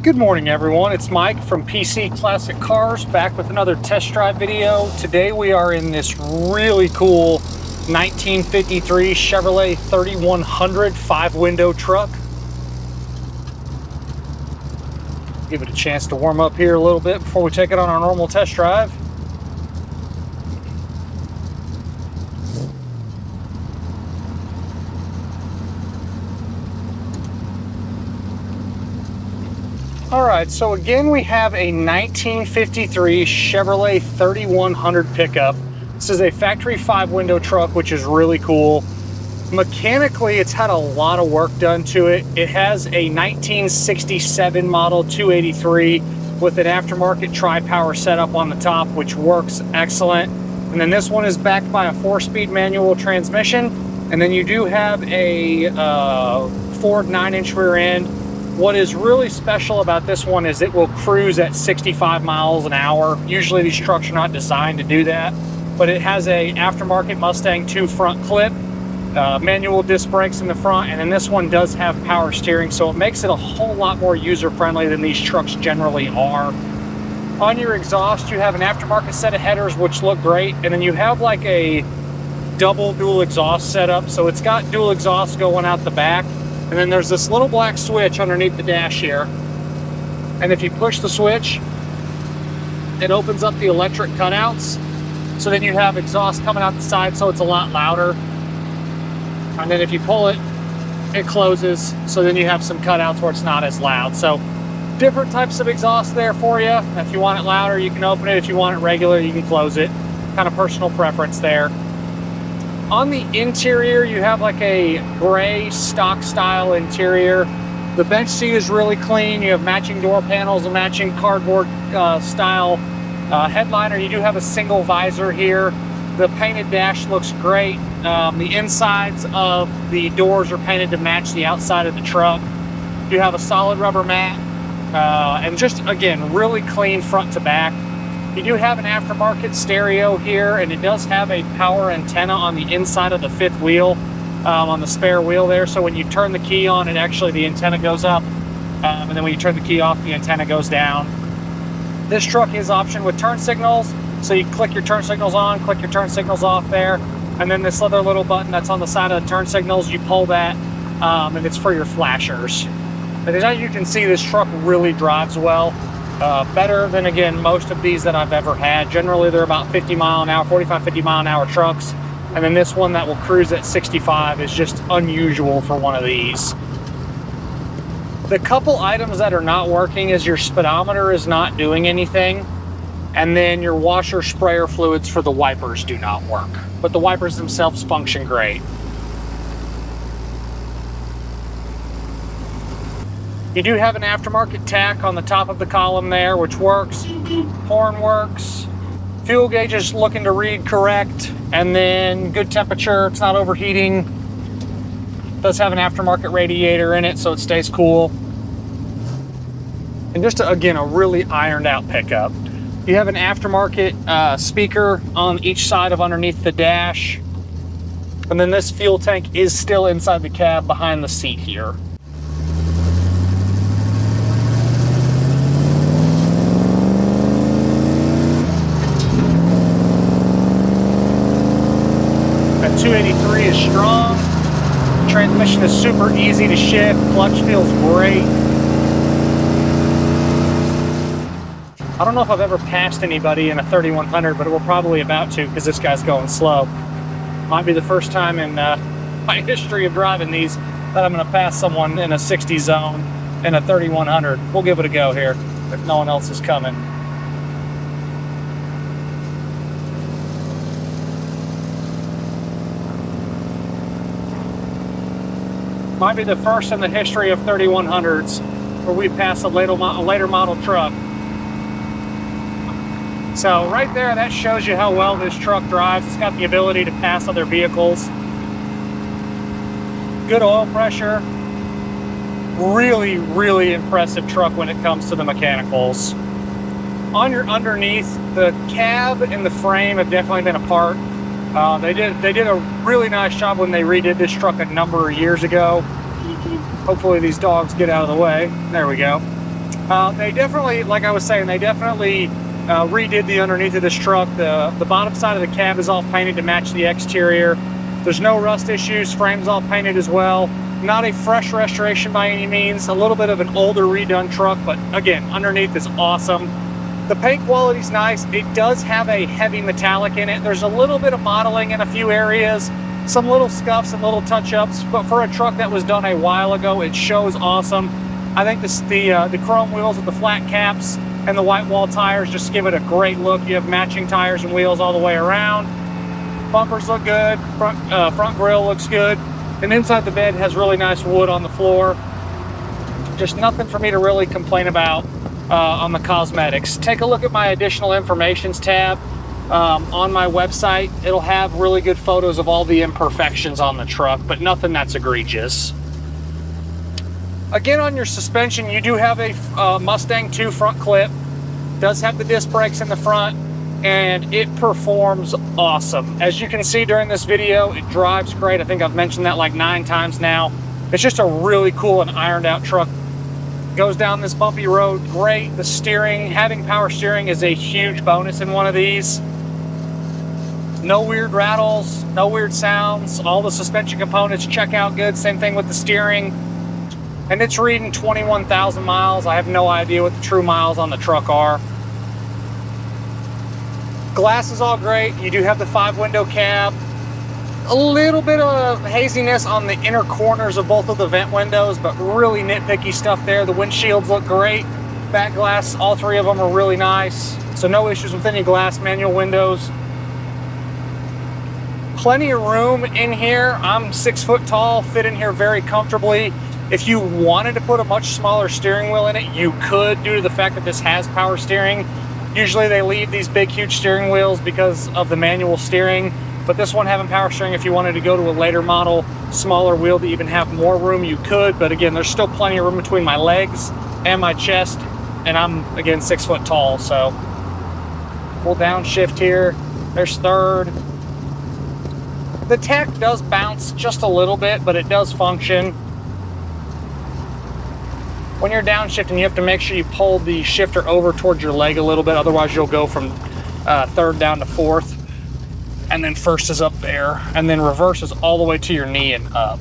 Good morning everyone, it's Mike from PC Classic Cars back with another test drive video. Today we are in this really cool 1953 Chevrolet 3100 5-window truck. Give it a chance to warm up here a little bit before we take it on our normal test drive. All right, so again, we have a 1953 Chevrolet 3100 pickup. This is a factory 5-window truck, which is really cool. Mechanically, it's had a lot of work done to it. It has a 1967 model 283 with an aftermarket tri-power setup on the top, which works excellent. And then this one is backed by a 4-speed manual transmission. And then you do have a Ford 9-inch rear end. What is really special about this one is it will cruise at 65 miles an hour. Usually these trucks are not designed to do that, but it has a aftermarket Mustang 2 front clip, manual disc brakes in the front, and then this one does have power steering, so it makes it a whole lot more user-friendly than these trucks generally are. On your exhaust, you have an aftermarket set of headers, which look great, and then you have like a double dual exhaust setup, so it's got dual exhaust going out the back. And then there's this little black switch underneath the dash here. And if you push the switch, it opens up the electric cutouts. So then you have exhaust coming out the side, so it's a lot louder. And then if you pull it, it closes. So then you have some cutouts where it's not as loud. So different types of exhaust there for you. If you want it louder, you can open it. If you want it regular, you can close it. Kind of personal preference there. On the interior, you have like a gray stock style interior. The bench seat is really clean. You have matching door panels, a matching cardboard style headliner. You do have a single visor here. The painted dash looks great. The insides of the doors are painted to match the outside of the truck. You have a solid rubber mat, and just again, really clean front to back. You do have an aftermarket stereo here, and it does have a power antenna on the inside of the fifth wheel, on the spare wheel there. So when you turn the key on, it actually, the antenna goes up, and then when you turn the key off, the antenna goes down. This truck is optioned with turn signals, so you click your turn signals on, click your turn signals off there, and then this other little button that's on the side of the turn signals, you pull that, and it's for your flashers. But as you can see, this truck really drives well. Better than, again, most of these that I've ever had. Generally, they're about 50 mile an hour, 45, 50 mile an hour trucks. And then this one that will cruise at 65 is just unusual for one of these. The couple items that are not working is your speedometer is not doing anything. And then your washer sprayer fluids for the wipers do not work. But the wipers themselves function great. You do have an aftermarket tack on the top of the column there, which works. Horn works. Fuel gauge is looking to read correct. And then good temperature, it's not overheating. It does have an aftermarket radiator in it, so it stays cool. And just, again, a really ironed out pickup. You have an aftermarket speaker on each side of underneath the dash. And then this fuel tank is still inside the cab behind the seat here. That 283 is strong. Transmission is super easy to shift. Clutch feels great. I don't know if I've ever passed anybody in a 3100, but we're probably about to because this guy's going slow. Might be the first time in my history of driving these that I'm going to pass someone in a 60 zone in a 3100. We'll give it a go here if no one else is coming. Might be the first in the history of 3100s where we pass a later model truck. So right there, that shows you how well this truck drives. It's got the ability to pass other vehicles. Good oil pressure. Really, really impressive truck when it comes to the mechanicals. On your underneath, the cab and the frame have definitely been apart. They did a really nice job when they redid this truck a number of years ago. Hopefully these dogs get out of the way. There we go. They definitely, like I was saying, they definitely redid the underneath of this truck. The bottom side of the cab is all painted to match the exterior. There's no rust issues. Frame's all painted as well. Not a fresh restoration by any means. A little bit of an older redone truck, but again, underneath is awesome. The paint quality's nice. It does have a heavy metallic in it. There's a little bit of modeling in a few areas, some little scuffs and little touch-ups, but for a truck that was done a while ago, it shows awesome. I think the chrome wheels with the flat caps and the white wall tires just give it a great look. You have matching tires and wheels all the way around. Bumpers look good. Front grille looks good. And inside the bed has really nice wood on the floor. Just nothing for me to really complain about on the cosmetics. Take a look at my additional informations tab on my website. It'll have really good photos of all the imperfections on the truck, but nothing that's egregious. Again, on your suspension, you do have a Mustang 2 front clip. Does have the disc brakes in the front, and it performs awesome. As you can see during this video, it drives great. I think I've mentioned that like 9 times now. It's just a really cool and ironed out truck. Goes down this bumpy road great. The steering, having power steering is a huge bonus in one of these. No weird rattles, no weird sounds. All the suspension components check out good. Same thing with the steering. And it's reading 21,000 miles. I have no idea what the true miles on the truck are. Glass is all great. You do have the 5-window cab. A little bit of haziness on the inner corners of both of the vent windows, but really nitpicky stuff there. The windshields look great. Back glass, all 3 of them are really nice. So no issues with any glass manual windows. Plenty of room in here. I'm 6 foot tall, fit in here very comfortably. If you wanted to put a much smaller steering wheel in it, you could, due to the fact that this has power steering. Usually they leave these big, huge steering wheels because of the manual steering, but this one having power steering, if you wanted to go to a later model, smaller wheel to even have more room, you could. But again, there's still plenty of room between my legs and my chest, and I'm, again, 6 foot tall, so. We'll downshift here. There's third. The tach does bounce just a little bit, but it does function. When you're downshifting, you have to make sure you pull the shifter over towards your leg a little bit, otherwise you'll go from third down to fourth. And then first is up there, and then reverse is all the way to your knee and up.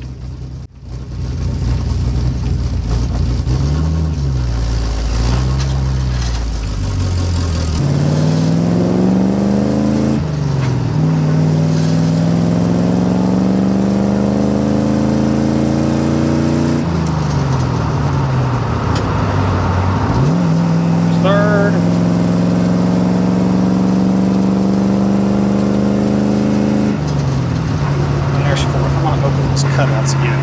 Third. And there's fourth. I want to open these cutouts again.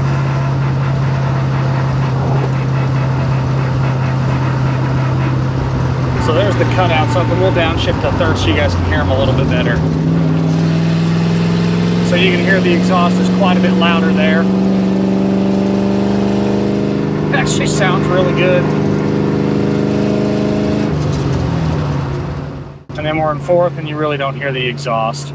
So there's the cutouts open. We'll downshift to third so you guys can hear them a little bit better. So you can hear the exhaust is quite a bit louder there. It actually sounds really good. And then we're in fourth and you really don't hear the exhaust.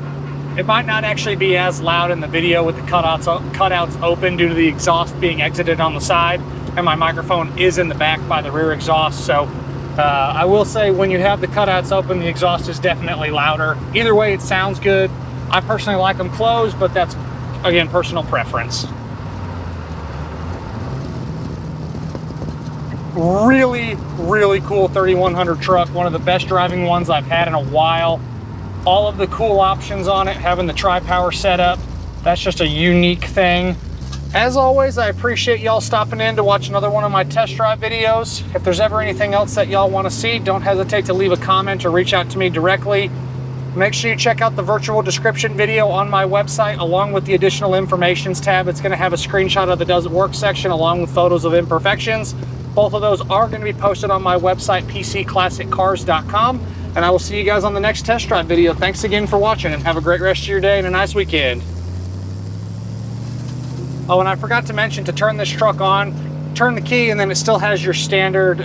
It might not actually be as loud in the video with the cutouts open due to the exhaust being exited on the side, and my microphone is in the back by the rear exhaust. So I will say when you have the cutouts open, the exhaust is definitely louder. Either way, it sounds good. I personally like them closed, but that's, again, personal preference. Really, really cool 3100 truck. One of the best driving ones I've had in a while. All of the cool options on it, having the tri-power setup, that's just a unique thing. As always, I appreciate y'all stopping in to watch another one of my test drive videos. If there's ever anything else that y'all want to see, don't hesitate to leave a comment or reach out to me directly. Make sure you check out the virtual description video on my website along with the additional informations tab. It's going to have a screenshot of the Does It Work section along with photos of imperfections. Both of those are going to be posted on my website, PCClassicCars.com. And I will see you guys on the next test drive video. Thanks again for watching, and have a great rest of your day and a nice weekend. Oh, and I forgot to mention, to turn this truck on, turn the key, and then it still has your standard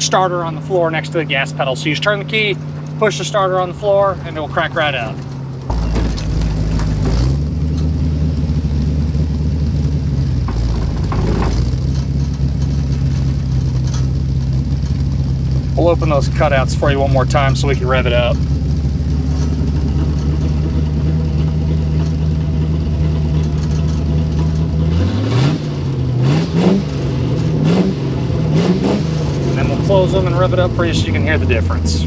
starter on the floor next to the gas pedal. So you just turn the key, push the starter on the floor, and it will crack right up. We'll open those cutouts for you one more time so we can rev it up. And then we'll close them and rev it up for you so you can hear the difference.